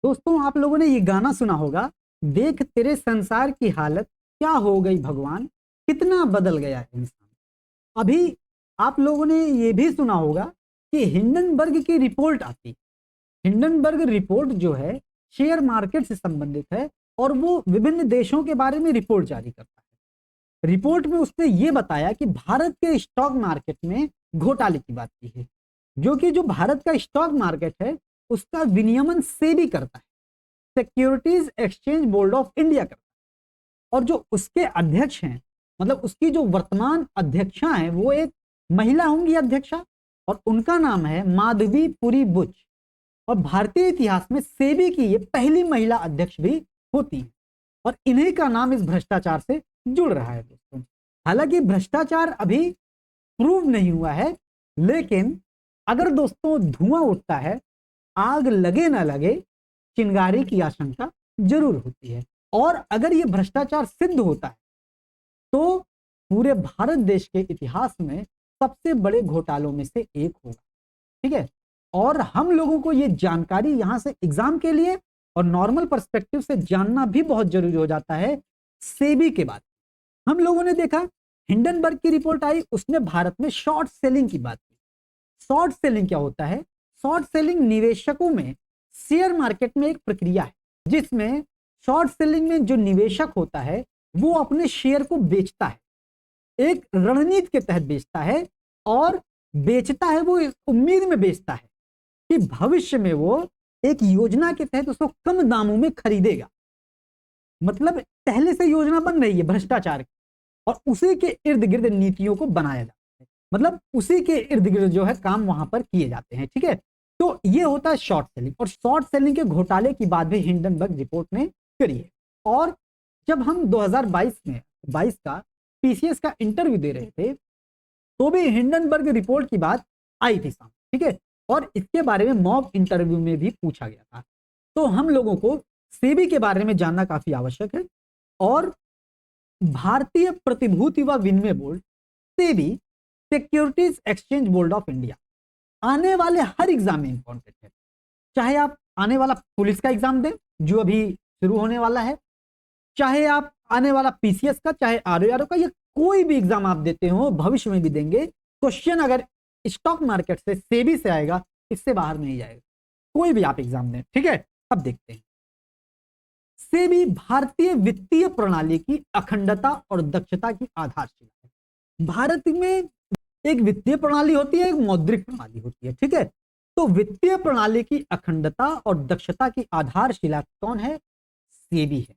दोस्तों आप लोगों ने ये गाना सुना होगा, देख तेरे संसार की हालत क्या हो गई भगवान, कितना बदल गया है इंसान। अभी आप लोगों ने ये भी सुना होगा कि हिंडनबर्ग की रिपोर्ट आती। हिंडनबर्ग रिपोर्ट जो है शेयर मार्केट से संबंधित है और वो विभिन्न देशों के बारे में रिपोर्ट जारी करता है। रिपोर्ट में उसने ये बताया कि भारत के स्टॉक मार्केट में घोटाले की बात की है, जो भारत का स्टॉक मार्केट है उसका विनियमन सेबी करता है, securities exchange board of India करता है। और जो उसके अध्यक्ष हैं, मतलब उसकी जो वर्तमान अध्यक्षा हैं, वो एक महिला होंगी अध्यक्षा, और उनका नाम है माधवी पुरी बुच। और भारतीय इतिहास में सेबी की ये पहली महिला अध्यक्ष भी होती है और इन्हीं का नाम इस भ्रष्टाचार से जुड़ रहा है दोस्तों। हालांकि भ्रष्टाचार अभी प्रूव नहीं हुआ है, लेकिन अगर दोस्तों धुआं उठता है, आग लगे ना लगे, चिंगारी की आशंका जरूर होती है। और अगर ये भ्रष्टाचार सिद्ध होता है तो पूरे भारत देश के इतिहास में सबसे बड़े घोटालों में से एक होगा। ठीक है, और हम लोगों को ये जानकारी यहां से एग्जाम के लिए और नॉर्मल पर्सपेक्टिव से जानना भी बहुत जरूरी हो जाता है। सेबी के बाद हम लोगों ने देखा, हिंडनबर्ग की रिपोर्ट आई, उसने भारत में शॉर्ट सेलिंग की बात की। शॉर्ट सेलिंग क्या होता है? शॉर्ट सेलिंग निवेशकों में शेयर मार्केट में एक प्रक्रिया है जिसमें शॉर्ट सेलिंग में जो निवेशक होता है वो अपने शेयर को बेचता है, एक रणनीति के तहत बेचता है, और बेचता है वो इस उम्मीद में बेचता है कि भविष्य में वो एक योजना के तहत उसको कम दामों में खरीदेगा। मतलब पहले से योजना बन रही है भ्रष्टाचार की और उसी के इर्द गिर्द नीतियों को बनाया जाता है, मतलब उसी के इर्द गिर्द जो है काम वहां पर किए जाते हैं। ठीक है, तो ये होता है शॉर्ट सेलिंग, और शॉर्ट सेलिंग के घोटाले की बात भी हिंडनबर्ग रिपोर्ट ने करी है। और जब हम 2022 में 22 का पीसीएस का इंटरव्यू दे रहे थे तो भी हिंडनबर्ग रिपोर्ट की बात आई थी सामने। ठीक है, और इसके बारे में मॉक इंटरव्यू में भी पूछा गया था। तो हम लोगों को सेबी के बारे में जानना काफी आवश्यक है। और भारतीय प्रतिभूति व विनिमय board SEBI, securities exchange board of India, आने वाले हर एग्जाम में इंपॉर्टेंट है। चाहे आप आने वाला पुलिस का एग्जाम दें जो अभी शुरू होने वाला है, चाहे आप आने वाला पीसीएस का, चाहे आरओआर का, या कोई भी एग्जाम आप देते हो, भविष्य में भी देंगे, क्वेश्चन अगर स्टॉक मार्केट से, सेबी से आएगा, इससे बाहर नहीं जाएगा। कोई भी आप एग्जाम दें। ठीक है, अब देखते हैं। सेबी भारतीय वित्तीय प्रणाली की अखंडता और दक्षता की आधारशिला है। भारत में एक वित्तीय प्रणाली होती है, एक मौद्रिक प्रणाली होती है। ठीक है, तो वित्तीय प्रणाली की अखंडता और दक्षता की आधारशिला कौन है? सेबी है।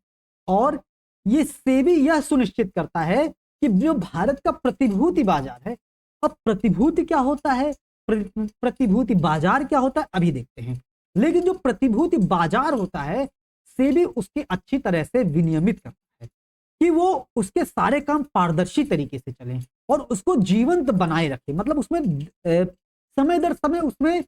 और ये सेबी यह सुनिश्चित करता है कि जो भारत का प्रतिभूति बाजार है, अब प्रतिभूति क्या होता है, प्रतिभूति बाजार क्या होता है, अभी देखते हैं। लेकिन जो प्रतिभूति बाजार होता है, सेबी उसकी अच्छी तरह से विनियमित करता है कि वो उसके सारे काम पारदर्शी तरीके से चलें और उसको जीवंत बनाए रखे। मतलब उसमें समय दर समय उसमें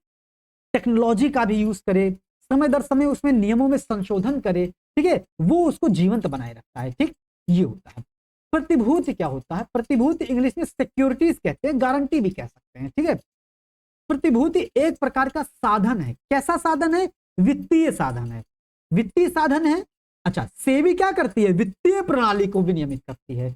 टेक्नोलॉजी का भी यूज करे, समय दर समय उसमें नियमों में संशोधन करे। ठीक है, वो उसको जीवंत बनाए रखता है। ठीक, ये होता है। प्रतिभूति क्या होता है? प्रतिभूति इंग्लिश में सिक्योरिटीज कहते हैं, गारंटी भी कह सकते हैं। ठीक है, प्रतिभूति एक प्रकार का साधन है। कैसा साधन है? वित्तीय साधन है। वित्तीय साधन है। अच्छा, सेबी क्या करती है? वित्तीय प्रणाली को विनियमित करती है।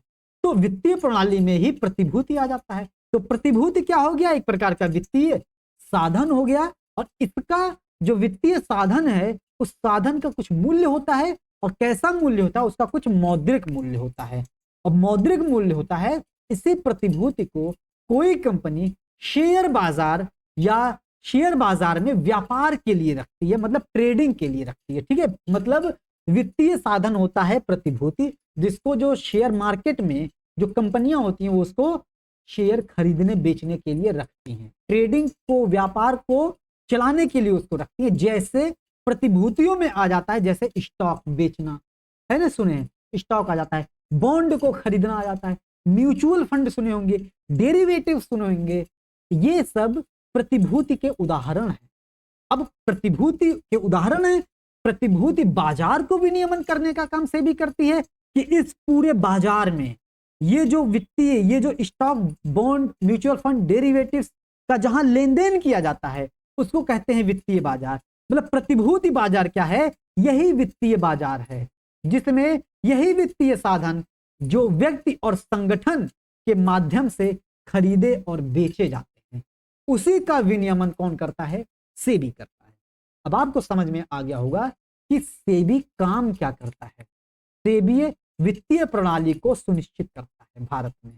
तो वित्तीय प्रणाली में ही प्रतिभूति आ जाता है। तो प्रतिभूति क्या हो गया? एक प्रकार का वित्तीय साधन हो गया। और इसका जो वित्तीय साधन है, उस साधन का कुछ मूल्य होता है। और कैसा मूल्य होता है? उसका कुछ मौद्रिक मूल्य होता है। और मौद्रिक मूल्य होता है, इसी प्रतिभूति को कोई कंपनी शेयर बाजार या शेयर बाजार में व्यापार के लिए रखती है, मतलब ट्रेडिंग के लिए रखती है। ठीक है, मतलब वित्तीय साधन होता है प्रतिभूति, जिसको जो शेयर मार्केट में जो कंपनियां होती हैं वो उसको शेयर खरीदने बेचने के लिए रखती हैं, ट्रेडिंग को, व्यापार को चलाने के लिए उसको रखती है। जैसे प्रतिभूतियों में आ जाता है, जैसे स्टॉक बेचना है ना, सुने, स्टॉक आ जाता है, बॉन्ड को खरीदना आ जाता है, म्यूचुअल फंड सुने होंगे, डेरिवेटिव सुने होंगे, ये सब प्रतिभूति के उदाहरण है। अब प्रतिभूति के उदाहरण है, प्रतिभूति बाजार को विनियमन करने का काम सेबी करती है कि इस पूरे बाजार में ये जो वित्तीय, ये जो stock, bond, mutual fund, derivatives का जहां लेन देन किया जाता है उसको कहते हैं वित्तीय बाजार। मतलब प्रतिभूति बाजार क्या है? यही वित्तीय बाजार है जिसमें यही वित्तीय साधन जो व्यक्ति और संगठन के माध्यम से खरीदे और बेचे जाते हैं, उसी का विनियमन कौन करता है? सेबी करता है। अब आपको समझ में आ गया होगा कि सेबी काम क्या करता है। सेबी वित्तीय प्रणाली को सुनिश्चित करता है भारत में।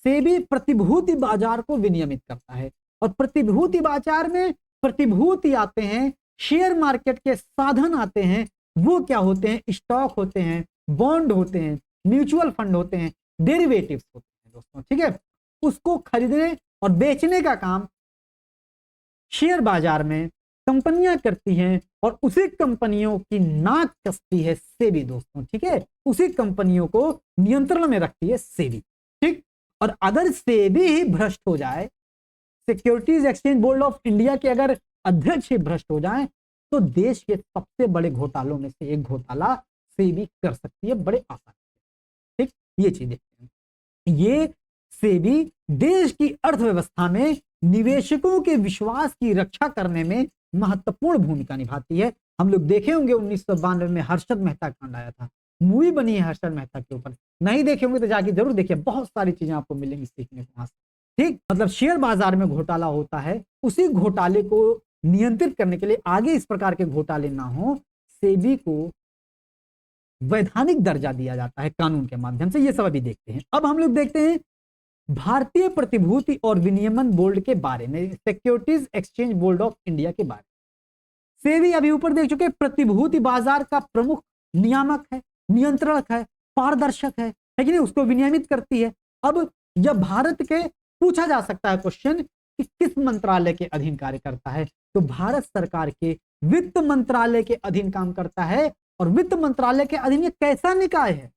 सेबी प्रतिभूति बाजार को विनियमित करता है और प्रतिभूति बाजार में प्रतिभूति आते हैं, शेयर मार्केट के साधन आते हैं। वो क्या होते हैं? स्टॉक होते हैं, बॉन्ड होते हैं, म्यूचुअल फंड होते हैं, डेरिवेटिव्स होते हैं दोस्तों, ठीक है। उसको खरीदने और बेचने का काम शेयर बाजार में कंपनियां करती हैं और उसी कंपनियों की नाक कसती है सेबी दोस्तों, ठीक है। उसी कंपनियों को नियंत्रण में रखती है सेबी, ठीक। और अगर सेबी ही भ्रष्ट हो जाए, securities exchange board of India के अगर अध्यक्ष ही भ्रष्ट हो जाए, तो देश के सबसे बड़े घोटालों में से एक घोटाला सेबी कर सकती है बड़े आसानी से, ठीक। ये चीज देखते हैं। ये सेबी देश की अर्थव्यवस्था में निवेशकों के विश्वास की रक्षा करने में महत्वपूर्ण भूमिका निभाती है। हम लोग देखे होंगे 1992 में हर्षद मेहता कांड आया था, मूवी बनी है हर्षद मेहता के ऊपर। नहीं देखे होंगे तो जाके जरूर देखिए, बहुत सारी चीजें आपको मिलेंगी सीखने को वहां से, ठीक। मतलब शेयर बाजार में घोटाला होता है, उसी घोटाले को नियंत्रित करने के लिए आगे इस प्रकार के घोटाले ना हो, सेबी को वैधानिक दर्जा दिया जाता है कानून के माध्यम से। ये सब अभी देखते हैं। अब हम लोग देखते हैं भारतीय प्रतिभूति और विनियमन बोर्ड के बारे में, securities exchange board of India के बारे में। सेबी अभी ऊपर देख चुके, प्रतिभूति बाजार का प्रमुख नियामक है, नियंत्रक है, पारदर्शक है कि नहीं, उसको विनियमित करती है। अब जब भारत के पूछा जा सकता है क्वेश्चन कि किस मंत्रालय के अधीन कार्य करता है, तो भारत सरकार के वित्त मंत्रालय के अधीन काम करता है। और वित्त मंत्रालय के अधीन ये कैसा निकाय है,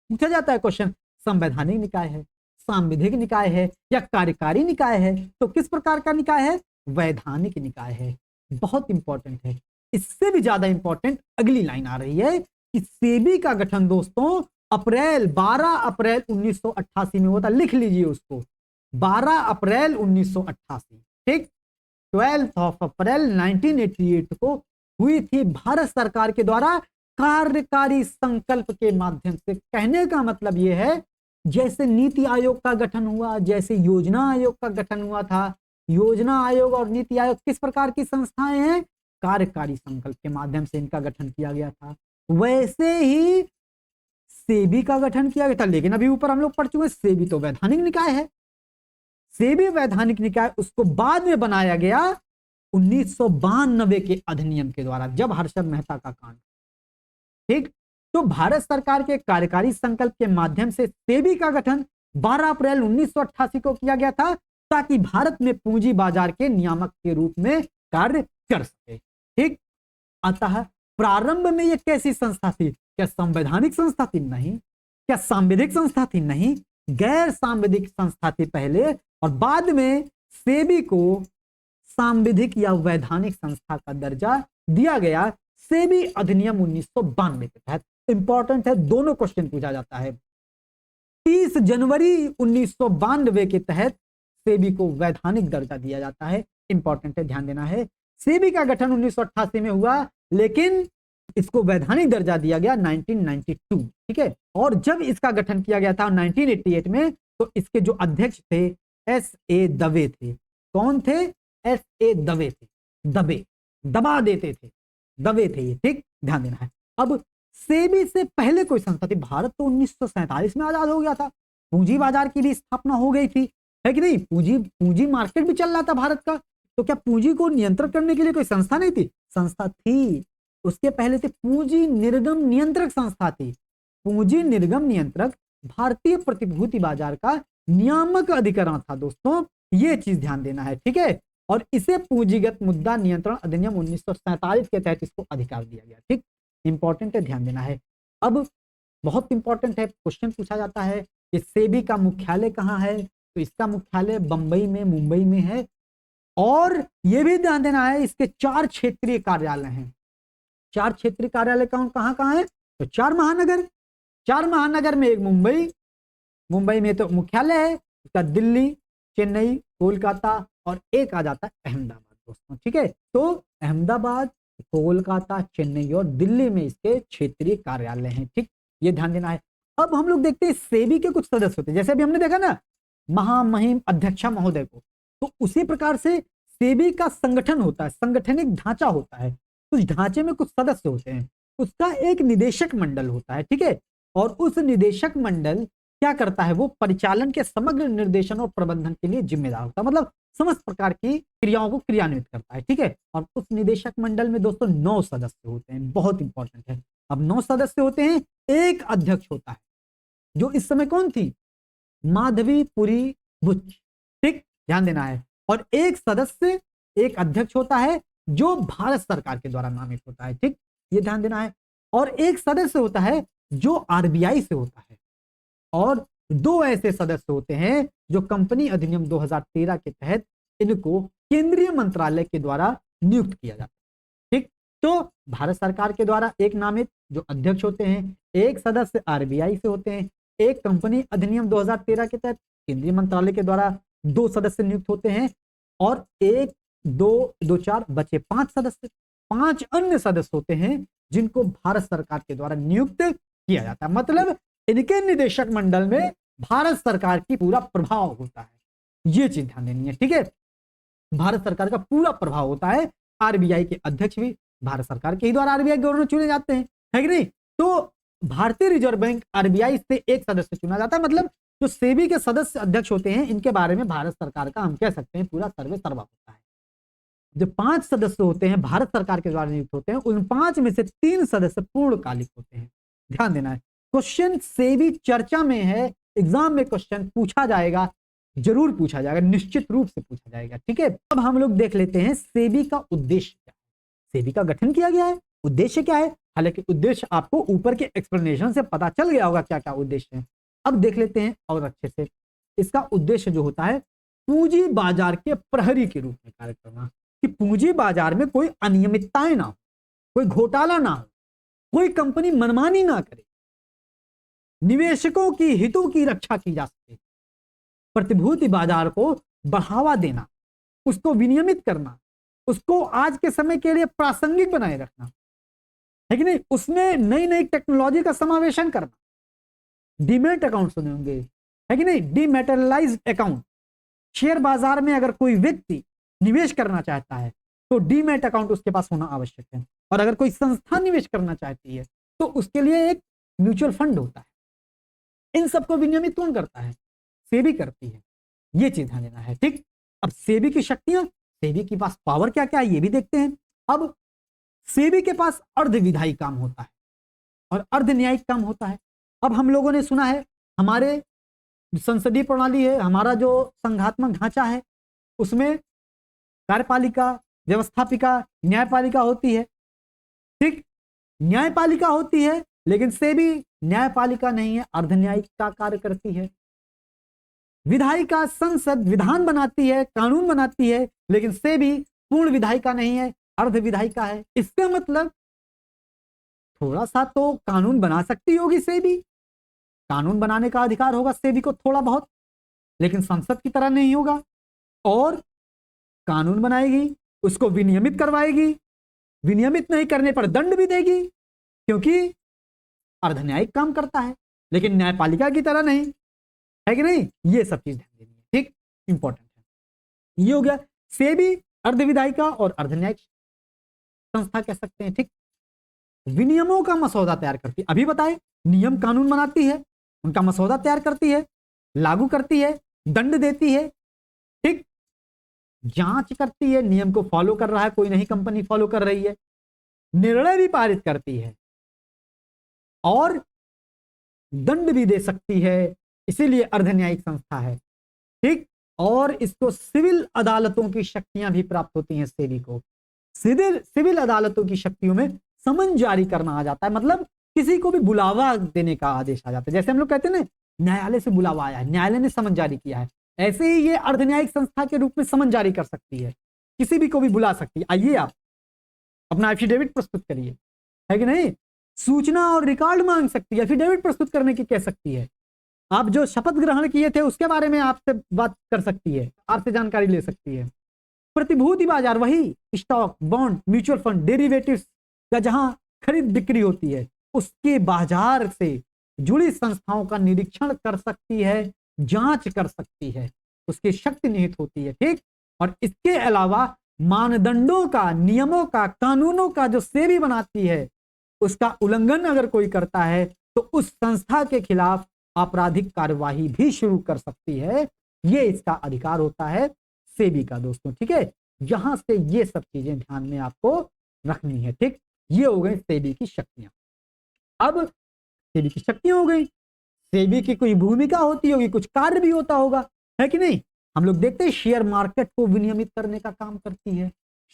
पूछा जाता है क्वेश्चन। संवैधानिक निकाय है, सांविधिक निकाय है या कार्यकारी निकाय है? तो किस प्रकार का निकाय है? वैधानिक निकाय है। बहुत इंपॉर्टेंट है। इससे भी ज्यादा इंपॉर्टेंट अगली लाइन आ रही है कि सेबी का गठन दोस्तों 12 अप्रैल 1988 में हुआ था। लिख लीजिए उसको, 12 अप्रैल 1988, ठीक। 12 अप्रैल 1988 को हुई थी भारत सरकार के द्वारा कार्यकारी संकल्प के माध्यम से। कहने का मतलब यह है, जैसे नीति आयोग का गठन हुआ, जैसे योजना आयोग का गठन हुआ था। योजना आयोग और नीति आयोग किस प्रकार की संस्थाएं हैं? कार्यकारी संकल्प के माध्यम से इनका गठन किया गया था। वैसे ही सेबी का गठन किया गया था, लेकिन अभी ऊपर हम लोग पढ़ चुके हैं, सेबी तो वैधानिक निकाय है। सेबी वैधानिक निकाय, उसको बाद में बनाया गया 1992 के अधिनियम के द्वारा, जब हर्षद मेहता का कांड, ठीक। तो भारत सरकार के कार्यकारी संकल्प के माध्यम से सेबी का गठन 12 अप्रैल 1988 को किया गया था, ताकि भारत में पूंजी बाजार के नियामक के रूप में कार्य कर सके, ठीक। अतः प्रारंभ में यह कैसी संस्था थी? क्या संवैधानिक संस्था थी? नहीं। क्या सांविधिक संस्था थी? नहीं। गैर सांविधिक संस्था थी पहले, और बाद में सेबी को सांविधिक या वैधानिक संस्था का दर्जा दिया गया सेबी अधिनियम 1992 के तहत। इंपॉर्टेंट है, दोनों क्वेश्चन पूछा जाता है। 30 जनवरी 1992 के तहत सेबी को वैधानिक दर्जा दिया जाता है। इंपॉर्टेंट है, ध्यान देना है। सेबी का गठन 1988 में हुआ, लेकिन इसको वैधानिक दर्जा दिया गया 1992, ठीक है। और जब इसका गठन किया गया था 1988 में, तो इसके जो अध्यक्ष थे S.A. दवे थे। कौन थे? S.A. दवे थे। दबा देते थे, दवे थे ये, ठीक। ध्यान देना है। अब सेबी से पहले कोई संस्था थी? भारत तो 1947 में आजाद हो गया था, पूंजी बाजार की भी स्थापना हो गई थी, है कि नहीं। पूंजी मार्केट भी चल रहा था भारत का। तो क्या पूंजी को नियंत्रण करने के लिए कोई संस्था नहीं थी? संस्था थी। उसके पहले से पूंजी निर्गम नियंत्रक संस्था थी। पूंजी निर्गम नियंत्रक भारतीय प्रतिभूति बाजार का नियामक अधिकरण था दोस्तों। ये चीज ध्यान देना है, ठीक है। और इसे पूंजीगत मुद्दा नियंत्रण अधिनियम 1947 के तहत इसको अधिकार दिया गया, ठीक। इंपॉर्टेंट है, ध्यान देना है। अब बहुत इंपॉर्टेंट है, क्वेश्चन पूछा जाता है कि सेबी का मुख्यालय कहाँ है? तो इसका मुख्यालय बंबई में, मुंबई में है। और यह भी ध्यान देना है, इसके 4 क्षेत्रीय कार्यालय हैं। 4 क्षेत्रीय कार्यालय कहाँ कहाँ है? तो 4 महानगर। 4 महानगर में एक मुंबई में तो मुख्यालय है उसका, दिल्ली, चेन्नई, कोलकाता, और एक आ जाता है अहमदाबाद। दोस्तों, ठीक है। तो अहमदाबाद, कोलकाता, चेन्नई और दिल्ली में इसके क्षेत्रीय कार्यालय हैं, ठीक, ये ध्यान देना है। अब हम लोग देखते हैं सेबी के कुछ सदस्य होते हैं, जैसे अभी हमने देखा ना महामहिम अध्यक्षा महोदय को, तो उसी प्रकार से सेबी का संगठन होता है, संगठनिक ढांचा होता है, उस ढांचे में कुछ सदस्य होते हैं, उसका एक निदेशक मंडल होता है, ठीक है। और उस निदेशक मंडल क्या करता है, वो परिचालन के समग्र निर्देशन और प्रबंधन के लिए जिम्मेदार होता है, मतलब समस्त प्रकार की क्रियाओं को क्रियान्वित करता है, ठीक है। और उस निदेशक मंडल में दोस्तों 9 सदस्य होते हैं, बहुत इंपॉर्टेंट है। अब 9 सदस्य होते हैं, एक अध्यक्ष होता है, जो इस समय कौन थी, माधवीपुरी बुच, ठीक, ध्यान देना है। और एक सदस्य, एक अध्यक्ष होता है जो भारत सरकार के द्वारा नामित होता है, ठीक, ये ध्यान देना है। और एक सदस्य होता है जो आरबीआई से होता है, और 2 ऐसे सदस्य होते हैं जो कंपनी अधिनियम 2013 के तहत इनको केंद्रीय मंत्रालय के द्वारा नियुक्त किया जाता है, ठीक। तो भारत सरकार के द्वारा एक नामित जो अध्यक्ष होते हैं, एक सदस्य आरबीआई से होते हैं, एक कंपनी अधिनियम 2013 के तहत केंद्रीय मंत्रालय के द्वारा 2 सदस्य नियुक्त होते हैं, और 1 2 2 4 बचे 5 सदस्य, 5 अन्य सदस्य होते हैं जिनको भारत सरकार के द्वारा नियुक्त किया जाता है। मतलब इनके निदेशक मंडल में भारत सरकार की पूरा प्रभाव होता है, ये चीज ध्यान देनी है, ठीक है। भारत सरकार का पूरा प्रभाव होता है। आरबीआई के अध्यक्ष भी भारत सरकार के ही द्वारा आरबीआई गवर्नर चुने जाते हैं, है कि नहीं। तो भारतीय रिजर्व बैंक आरबीआई से एक सदस्य चुना जाता है, मतलब जो सेबी के सदस्य अध्यक्ष होते हैं इनके बारे में भारत सरकार का हम कह सकते हैं पूरा सर्वे सर्वा होता है। जो 5 सदस्य होते हैं भारत सरकार के द्वारा नियुक्त होते हैं, उन 5 में से 3 सदस्य पूर्णकालिक होते हैं, ध्यान देना है। क्वेश्चन सेबी चर्चा में है, एग्जाम में क्वेश्चन पूछा जाएगा, जरूर पूछा जाएगा, निश्चित रूप से पूछा जाएगा, ठीक है। अब हम लोग देख लेते हैं सेबी का उद्देश्य क्या है, सेबी का गठन किया गया है, उद्देश्य क्या है। हालांकि उद्देश्य आपको ऊपर के एक्सप्लेनेशन से पता चल गया होगा क्या क्या उद्देश्य है। अब देख लेते हैं और अच्छे से। इसका उद्देश्य जो होता है पूंजी बाजार के प्रहरी के रूप में कार्य करना, कि पूंजी बाजार में कोई अनियमितताएं ना हो, कोई घोटाला ना हो, कोई कंपनी मनमानी ना करे, निवेशकों की हितों की रक्षा की जा सके, प्रतिभूति बाजार को बढ़ावा देना, उसको विनियमित करना, उसको आज के समय के लिए प्रासंगिक बनाए रखना, है कि नहीं। उसमें नई नई टेक्नोलॉजी का समावेशन करना, डीमेट अकाउंट सुने होंगे, है कि नहीं, डीमेटेरियलाइज्ड अकाउंट। शेयर बाजार में अगर कोई व्यक्ति निवेश करना चाहता है तो डीमेट अकाउंट उसके पास होना आवश्यक है, और अगर कोई संस्था निवेश करना चाहती है तो उसके लिए एक म्यूचुअल फंड होता है। इन सबको विनियमित कौन करता है, सेबी करती है, ये चीज ध्यान देना है, ठीक। अब सेबी की शक्तियां, सेबी के पास पावर क्या क्या है ये भी देखते हैं। अब सेबी के पास अर्ध विधायी काम होता है और अर्ध न्यायिक काम होता है। अब हम लोगों ने सुना है हमारे संसदीय प्रणाली है, हमारा जो संघात्मक ढांचा है, उसमें कार्यपालिका, व्यवस्थापिका, न्यायपालिका होती है, ठीक। न्यायपालिका होती है, लेकिन सेबी न्यायपालिका नहीं है, अर्ध न्यायिक का कार्य करती है। विधायिका, संसद विधान बनाती है, कानून बनाती है, लेकिन सेबी पूर्ण विधायिका नहीं है, अर्ध विधायिका है। इसका मतलब थोड़ा सा तो कानून बना सकती होगी सेबी, कानून बनाने का अधिकार होगा सेबी को थोड़ा बहुत, लेकिन संसद की तरह नहीं होगा। और कानून बनाएगी, उसको विनियमित करवाएगी, विनियमित नहीं करने पर दंड भी देगी, क्योंकि अर्धन्यायिक काम करता है, लेकिन न्यायपालिका की तरह नहीं, है कि नहीं। ये सब चीज ध्यान देनी है, ठीक, इंपॉर्टेंट है। ये हो गया सेबी अर्धविधायिका और अर्धन्यायिक संस्था कह सकते हैं, ठीक। विनियमों का मसौदा तैयार करती है, अभी बताए नियम कानून बनाती है, उनका मसौदा तैयार करती है, लागू करती है, दंड देती है, ठीक, जांच करती है नियम को फॉलो कर रहा है कोई, नहीं कंपनी फॉलो कर रही है, निर्णय भी पारित करती है और दंड भी दे सकती है, इसीलिए अर्धन्यायिक संस्था है, ठीक। और इसको सिविल अदालतों की शक्तियां भी प्राप्त होती हैं सेबी को। सिविल अदालतों की शक्तियों में समन जारी करना आ जाता है, मतलब किसी को भी बुलावा देने का आदेश आ जाता है। जैसे हम लोग कहते हैं ना न्यायालय से बुलावा आया है, न्यायालय ने समन जारी किया है, ऐसे ही ये अर्धन्यायिक संस्था के रूप में समन जारी कर सकती है, किसी भी को भी बुला सकती है, आइए आप अपना एफिडेविट प्रस्तुत करिए, है कि नहीं। सूचना और रिकॉर्ड मांग सकती है, एफिडेविट प्रस्तुत करने की कह सकती है। आप जो शपथ ग्रहण किए थे उसके बारे में आपसे बात कर सकती है, आपसे जानकारी ले सकती है, प्रतिभूति बाजार वही stock, bond, mutual fund, derivatives का जहां खरीद बिक्री होती है, उसके बाजार से जुड़ी संस्थाओं का निरीक्षण कर सकती है, जांच कर सकती है, उसकी शक्ति निहित होती है। ठीक, और इसके अलावा मानदंडों का, नियमों का, कानूनों का जो सेबी बनाती है, उसका उल्लंघन अगर कोई करता है तो उस संस्था के खिलाफ आपराधिक कार्यवाही भी शुरू कर सकती है। ये इसका अधिकार होता है सेबी का दोस्तों। ठीक है, यहां से ये सब चीजें ध्यान में आपको रखनी है। ठीक, ये हो गई सेबी की शक्तियां। अब सेबी की शक्तियां हो गई, सेबी की कोई भूमिका होती होगी, कुछ कार्य भी होता होगा, है कि नहीं। हम लोग देखते हैं शेयर मार्केट को विनियमित करने का काम करती है,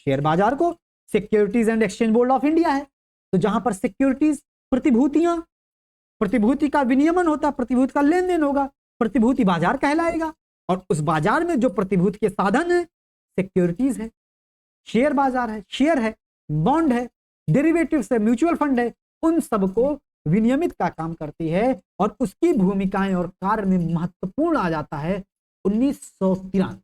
शेयर बाजार को securities and exchange board of India है। तो जहां पर सिक्योरिटीज प्रतिभूतियां, प्रतिभूति का विनियमन होता, प्रतिभूति का लेन देन होगा, प्रतिभूति बाजार कहलाएगा। और उस बाजार में जो प्रतिभूति के साधन है, सिक्योरिटीज है, शेयर बाजार है, शेयर है, बॉन्ड है, डेरिवेटिव्स है, म्यूचुअल फंड है, उन सबको विनियमित का काम करती है। और उसकी भूमिकाएं और कार्य में महत्वपूर्ण आ जाता है 1993,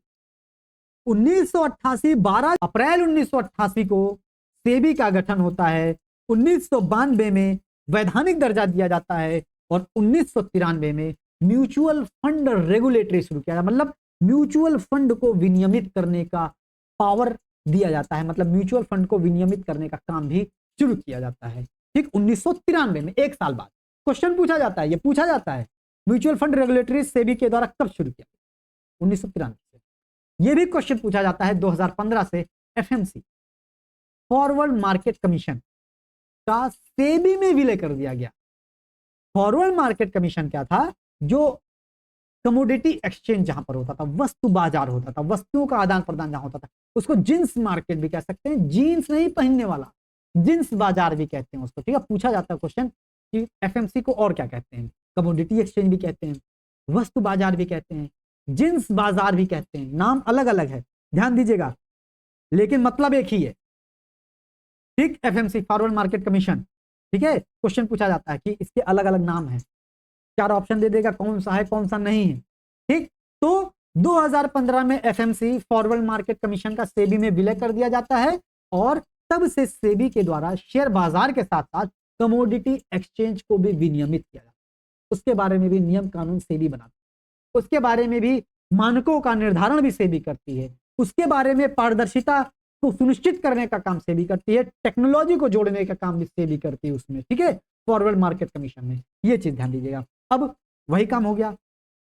1988, 12 अप्रैल 1988 को सेबी का गठन होता है। 1992 में वैधानिक दर्जा दिया जाता है और 1993 में म्यूचुअल फंड रेगुलेटरी शुरू किया, मतलब म्यूचुअल फंड को विनियमित करने का पावर दिया जाता है, मतलब म्यूचुअल फंड को विनियमित करने का काम भी शुरू किया जाता है। ठीक, 1993 में, एक साल बाद क्वेश्चन पूछा जाता है, ये पूछा जाता है म्यूचुअल फंड रेगुलेटरी सेबी के द्वारा कब शुरू किया, 1993 से। यह भी क्वेश्चन पूछा जाता है 2015 से एफएमसी, फॉरवर्ड मार्केट कमीशन का सेबी में विलय कर दिया गया। फॉरवर्ड मार्केट कमीशन क्या था, जो कमोडिटी एक्सचेंज जहां पर होता था, वस्तु बाजार होता था, वस्तुओं का आदान प्रदान जहां होता था, उसको जिंस मार्केट भी कह सकते हैं, जीन्स नहीं पहनने वाला, जिंस बाजार भी कहते हैं उसको। ठीक है, पूछा जाता है क्वेश्चन कि एफएमसी को और क्या कहते हैं, कमोडिटी एक्सचेंज भी कहते हैं, वस्तु बाजार भी कहते हैं, जिंस बाजार भी कहते हैं, नाम अलग अलग है, ध्यान दीजिएगा, लेकिन मतलब एक ही है। ठीक, एफएमसी, फॉरवर्ड मार्केट कमीशन। ठीक है, क्वेश्चन पूछा जाता है कि इसके अलग अलग नाम है, 4 ऑप्शन दे देगा, कौन सा है कौन सा नहीं है। ठीक, तो 2015 में एफएमसी, फॉरवर्ड मार्केट कमीशन का सेबी में विलय कर दिया जाता है और तब से सेबी के द्वारा शेयर बाजार के साथ साथ कमोडिटी एक्सचेंज को भी विनियमित किया जाता है। उसके बारे में भी नियम कानून सेबी बनाती है, उसके बारे में भी मानकों का निर्धारण भी सेबी करती है, उसके बारे में पारदर्शिता को सुनिश्चित करने का काम सेबी करती है, टेक्नोलॉजी को जोड़ने का काम भी सेबी करती है उसमें। ठीक है, फॉरवर्ड मार्केट कमीशन में, ये चीज ध्यान दीजिएगा। अब वही काम हो गया,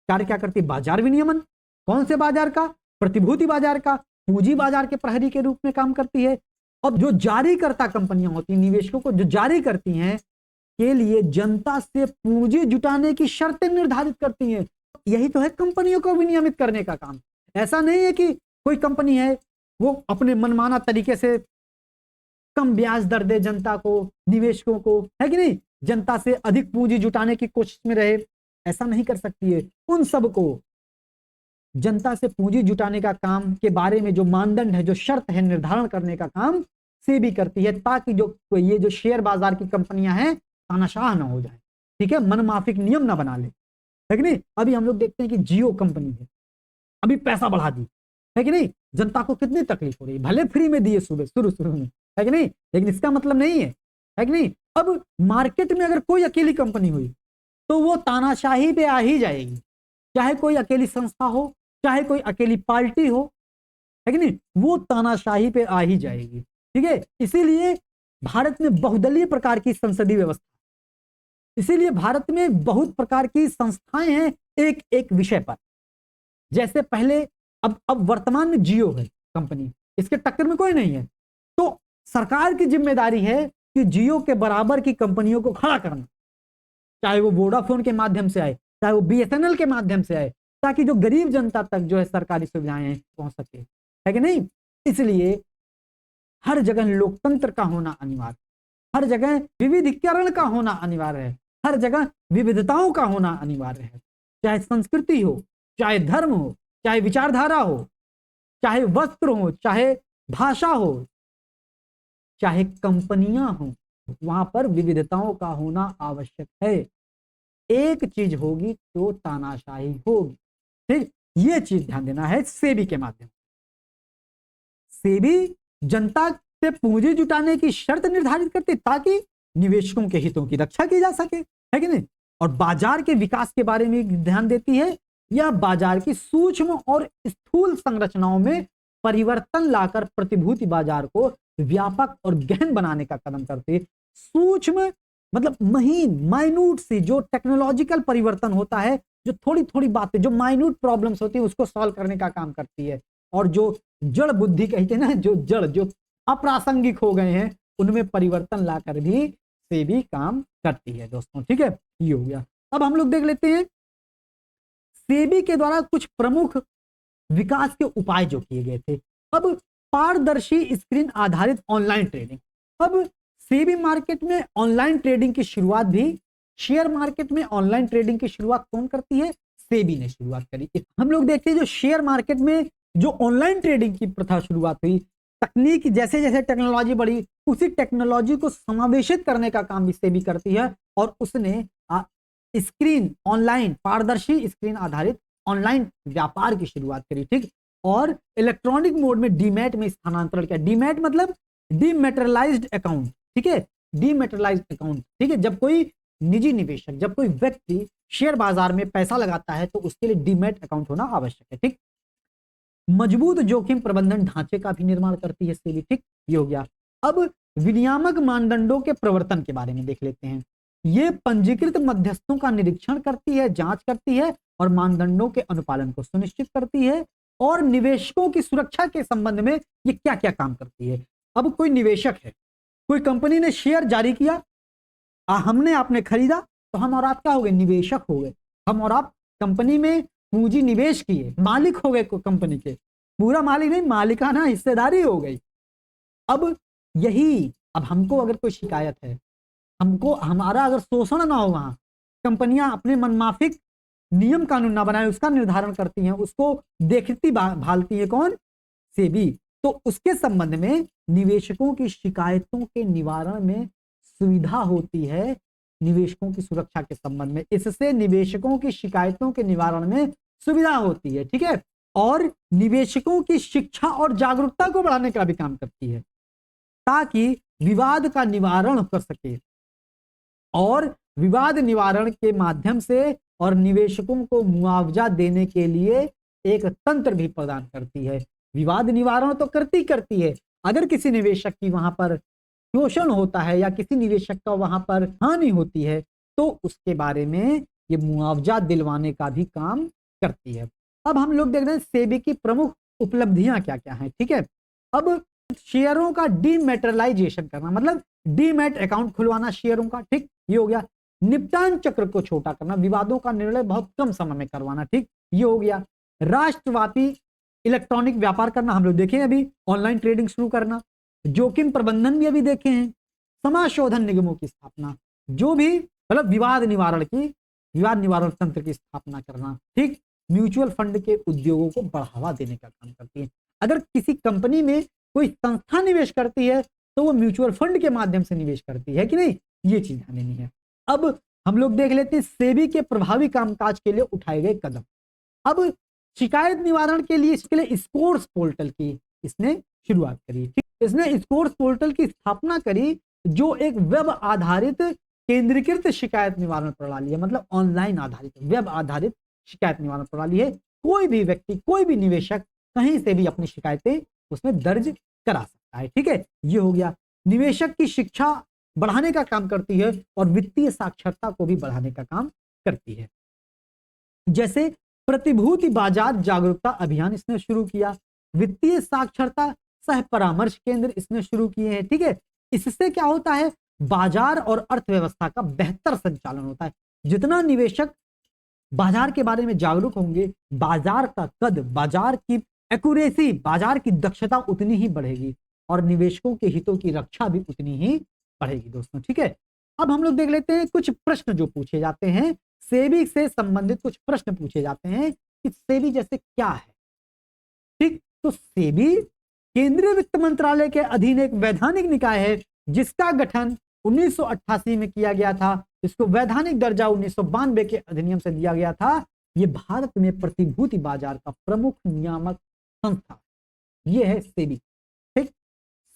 कार्य क्या करती है, बाजार विनियमन। कौन से बाजार का, प्रतिभूति बाजार का, पूंजी बाजार के प्रहरी के रूप में काम करती है। अब जो जारीकर्ता कंपनियां होती हैं, निवेशकों को जो जारी करती हैं, के लिए जनता से पूंजी जुटाने की शर्तें निर्धारित करती हैं। यही तो है कंपनियों को विनियमित करने का काम। ऐसा नहीं है कि कोई कंपनी है वो अपने मनमाना तरीके से कम ब्याज दर दे जनता को, निवेशकों को, है कि नहीं, जनता से अधिक पूंजी जुटाने की कोशिश में रहे, ऐसा नहीं कर सकती है। उन सबको जनता से पूंजी जुटाने का काम के बारे में जो मानदंड है, जो शर्त है, निर्धारण करने का काम सेबी करती है, ताकि जो ये जो शेयर बाजार की कंपनियां हैं तानाशाह ना हो जाए। ठीक है, मनमाफिक नियम ना बना ले, है कि नहीं। अभी हम लोग देखते हैं कि जियो कंपनी है, अभी पैसा बढ़ा दी, है कि नहीं, जनता को कितनी तकलीफ हो रही है, भले फ्री में दिए शुरू शुरू में, है कि नहीं, लेकिन इसका मतलब नहीं है कि नहीं। अब मार्केट में अगर कोई अकेली कंपनी हुई तो वो तानाशाही पे आ ही जाएगी, चाहे कोई अकेली संस्था हो, चाहे कोई अकेली पार्टी हो, है कि नहीं, वो तानाशाही पे आ ही जाएगी। ठीक है, इसीलिए भारत में बहुदलीय प्रकार की संसदीय व्यवस्था, इसीलिए भारत में बहुत प्रकार की संस्थाएं हैं एक एक विषय पर। जैसे पहले, अब वर्तमान में जियो है कंपनी, इसके टक्कर में कोई नहीं है, तो सरकार की जिम्मेदारी है कि जियो के बराबर की कंपनियों को खड़ा करना, चाहे वो वोडाफोन के माध्यम से आए, चाहे वो बीएसएनएल के माध्यम से आए, ताकि जो गरीब जनता तक जो है सरकारी सुविधाएं पहुंच सके, है कि नहीं। इसलिए हर जगह लोकतंत्र का होना अनिवार्य, हर जगह विविधीकरण का होना अनिवार्य है, हर जगह विविधताओं का होना अनिवार्य है, चाहे संस्कृति हो, चाहे धर्म हो, चाहे विचारधारा हो, चाहे वस्त्र हो, चाहे भाषा हो, चाहे कंपनियां हो, वहां पर विविधताओं का होना आवश्यक है। एक चीज होगी तो तानाशाही होगी। ठीक, ये चीज ध्यान देना है सेबी के माध्यम से। सेबी जनता से पूंजी जुटाने की शर्त निर्धारित करती है ताकि निवेशकों के हितों की रक्षा की जा सके, है कि नहीं। और बाजार के विकास के बारे में ध्यान देती है। यह बाजार की सूक्ष्म और स्थूल संरचनाओं में परिवर्तन लाकर प्रतिभूति बाजार को व्यापक और गहन बनाने का कदम करती है। सूक्ष्म मतलब महीन, माइन्यूट सी जो टेक्नोलॉजिकल परिवर्तन होता है, जो थोड़ी थोड़ी बातें, जो माइन्यूट प्रॉब्लम्स होती है उसको सॉल्व करने का काम करती है। और जो जड़ बुद्धि कहते हैं ना, जो जड़, जो अप्रासंगिक हो गए हैं, उनमें परिवर्तन लाकर भी सेबी काम करती है दोस्तों, ठीक है। ये हो गया। अब हम लोग देख लेते हैं सेबी के द्वारा कुछ प्रमुख विकास के उपाय जो किए गए थे। अब पारदर्शी स्क्रीन आधारित ऑनलाइन ट्रेडिंग। अब सेबी मार्केट में ऑनलाइन ट्रेडिंग की शुरुआत भी, शेयर मार्केट में ऑनलाइन ट्रेडिंग की शुरुआत कौन करती है? सेबी ने शुरुआत करी। हम लोग देखते हैं जो शेयर मार्केट में जो ऑनलाइन ट्रेडिंग की प्रथा शुरुआत हुई, तकनीक जैसे जैसे टेक्नोलॉजी बढ़ी, उसी टेक्नोलॉजी को समावेशित करने का काम भी सेबी करती है। और उसने स्क्रीन ऑनलाइन, पारदर्शी स्क्रीन आधारित ऑनलाइन व्यापार की शुरुआत करी, ठीक। और इलेक्ट्रॉनिक मोड में डीमैट में स्थानांतरण किया। डीमैट मतलब डीमेटेरियलाइज्ड अकाउंट, ठीक है, डीमेटेरियलाइज्ड अकाउंट, ठीक है। जब कोई निजी निवेशक, जब कोई व्यक्ति शेयर बाजार में पैसा लगाता है तो उसके लिए डीमैट अकाउंट होना आवश्यक है, ठीक। मजबूत जोखिम प्रबंधन ढांचे का भी निर्माण करती है सेबी, ठीक। ये हो गया। अब विनियामक मानदंडों के प्रवर्तन के बारे में देख लेते हैं। ये पंजीकृत मध्यस्थों का निरीक्षण करती है, जांच करती है और मानदंडों के अनुपालन को सुनिश्चित करती है। और निवेशकों की सुरक्षा के संबंध में ये क्या क्या काम करती है। अब कोई निवेशक है, कोई कंपनी ने शेयर जारी किया, हमने आपने खरीदा, तो हम और आप क्या हो गए? निवेशक हो गए। हम और आप कंपनी में पूंजी निवेश किए, मालिक हो गए कंपनी के, पूरा मालिक नहीं, मालिकाना हिस्सेदारी हो गई। अब यही, अब हमको अगर कोई शिकायत है, हमको हमारा अगर शोषण ना हो, वहां कंपनियां अपने मनमाफिक नियम कानून ना बनाए, उसका निर्धारण करती हैं, उसको देखती भालती है कौन? सेबी। तो उसके संबंध में निवेशकों की शिकायतों के निवारण में सुविधा होती है, निवेशकों की सुरक्षा के संबंध में। इससे निवेशकों की शिकायतों के निवारण में सुविधा होती है, ठीक है। और निवेशकों की शिक्षा और जागरूकता को बढ़ाने का भी काम करती है ताकि विवाद का निवारण कर सके। और विवाद निवारण के माध्यम से और निवेशकों को मुआवजा देने के लिए एक तंत्र भी प्रदान करती है। विवाद निवारण तो करती है। अगर किसी निवेशक की वहां पर शोषण होता है या किसी निवेशक का वहां पर हानि होती है तो उसके बारे में ये मुआवजा दिलवाने का भी काम करती है। अब हम लोग देख रहे हैं सेबी की प्रमुख उपलब्धियां क्या क्या हैं, ठीक है। अब शेयरों का डीमेटेरियलाइजेशन करना, मतलब डीमैट अकाउंट खुलवाना शेयरों का, ठीक। ये हो गया। निपटान चक्र को छोटा करना, विवादों का निर्णय बहुत कम समय में करवाना, ठीक। ये हो गया। राष्ट्रव्यापी इलेक्ट्रॉनिक व्यापार करना, हम लोग देखें अभी ऑनलाइन ट्रेडिंग शुरू करना। जोखिम प्रबंधन भी अभी देखे हैं। समाशोधन निगमों की स्थापना, जो भी मतलब विवाद निवारण तंत्र की स्थापना करना, ठीक। म्यूचुअल फंड के उद्योगों को बढ़ावा देने का काम करती है। अगर किसी कंपनी में कोई संस्था निवेश करती है तो वो म्यूचुअल फंड के माध्यम से निवेश करती है कि नहीं, ये चीज ध्यान देनी है। अब हम लोग देख लेते हैं सेबी के प्रभावी कामकाज के लिए उठाए गए कदम। अब शिकायत निवारण के लिए इसके लिए स्कोर्स पोर्टल की इसने शुरुआत करी, ठीक। इसने स्कोर्स पोर्टल की स्थापना करी जो एक वेब आधारित केंद्रीकृत शिकायत निवारण प्रणाली है, मतलब ऑनलाइन आधारित वेब आधारित शिकायत निवारण प्रणाली है। कोई भी व्यक्ति, कोई भी निवेशक कहीं से भी अपनी शिकायतें उसमें दर्ज करा सकता है, ठीक है। ये हो गया। निवेशक की शिक्षा बढ़ाने का काम करती है और वित्तीय साक्षरता को भी बढ़ाने का काम करती है। जैसे प्रतिभूति बाजार जागरूकता अभियान इसने शुरू किया, वित्तीय साक्षरता सह परामर्श केंद्र इसने शुरू किए हैं, ठीक है। इससे क्या होता है? बाजार और अर्थव्यवस्था का बेहतर संचालन होता है। जितना निवेशक बाजार के बारे में जागरूक होंगे, बाजार का कद, बाजार की एक्यूरेसी, बाजार की दक्षता उतनी ही बढ़ेगी और निवेशकों के हितों की रक्षा भी उतनी ही बढ़ेगी दोस्तों, ठीक है। अब हम लोग देख लेते हैं कुछ प्रश्न जो पूछे जाते हैं, सेबी से संबंधित कुछ प्रश्न पूछे जाते हैं कि सेबी जैसे क्या है, ठीक। तो सेबी केंद्रीय वित्त मंत्रालय के अधीन एक वैधानिक निकाय है जिसका गठन 1988 में किया गया था। इसको वैधानिक दर्जा 1992 के अधिनियम से दिया गया था। यह भारत में प्रतिभूति बाजार का प्रमुख नियामक संस्था, यह है सेबी।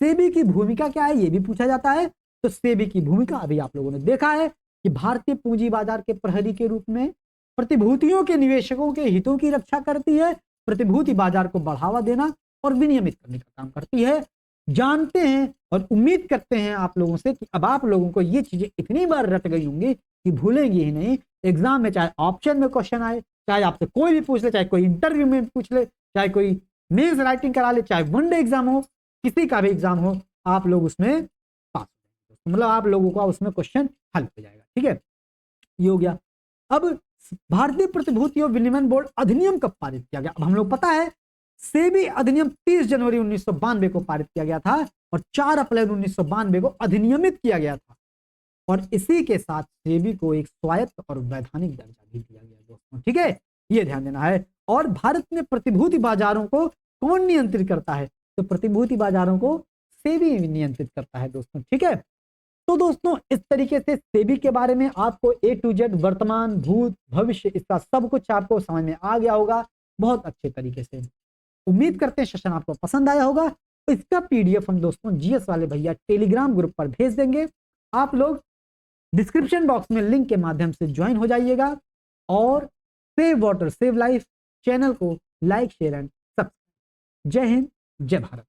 सेबी की भूमिका क्या है ये भी पूछा जाता है। तो सेबी की भूमिका अभी आप लोगों ने देखा है कि भारतीय पूंजी बाजार के प्रहरी के रूप में प्रतिभूतियों के निवेशकों के हितों की रक्षा करती है, प्रतिभूति बाजार को बढ़ावा देना और विनियमित करने का काम करती है। जानते हैं और उम्मीद करते हैं आप लोगों से कि अब आप लोगों को ये चीजें इतनी बार रट गई होंगी कि भूलेंगे ही नहीं। एग्जाम में चाहे ऑप्शन में क्वेश्चन आए, चाहे आपसे कोई भी पूछ ले, चाहे कोई इंटरव्यू में पूछ ले, चाहे कोई मेंस राइटिंग करा ले, चाहे वनडे एग्जाम हो, किसी का भी एग्जाम हो, आप लोग उसमें पास हो जाएंगे। मतलब आप लोगों का उसमें क्वेश्चन हल हो जाएगा। ठीक है, ये हो गया। अब भारतीय प्रतिभूति और विनिमय बोर्ड अधिनियम कब पारित किया गया? अब हम लोग पता है सेबी अधिनियम 30 जनवरी 1992 को पारित किया गया था और 4 अप्रैल 1992 को अधिनियमित किया गया था। और इसी के साथ सेबी को एक स्वायत्त और वैधानिक दर्जा भी दिया गया दोस्तों। ठीक है, ये ध्यान देना है। और भारत में प्रतिभूति बाजारों को कौन नियंत्रित करता है? तो प्रतिभूति बाजारों को सेबी नियंत्रित करता है दोस्तों। ठीक है, तो दोस्तों इस तरीके से सेबी के बारे में आपको A to Z वर्तमान भूत भविष्य इसका सब कुछ आपको समझ में आ गया होगा बहुत अच्छे तरीके से। उम्मीद करते हैं सेशन आपको पसंद आया होगा। तो इसका PDF हम दोस्तों जीएस वाले भैया टेलीग्राम ग्रुप पर भेज देंगे। आप लोग डिस्क्रिप्शन बॉक्स में लिंक के माध्यम से ज्वाइन हो जाइएगा और save water save life channel को लाइक शेयर एंड सब्सक्राइब। जय हिंद, जय भारत।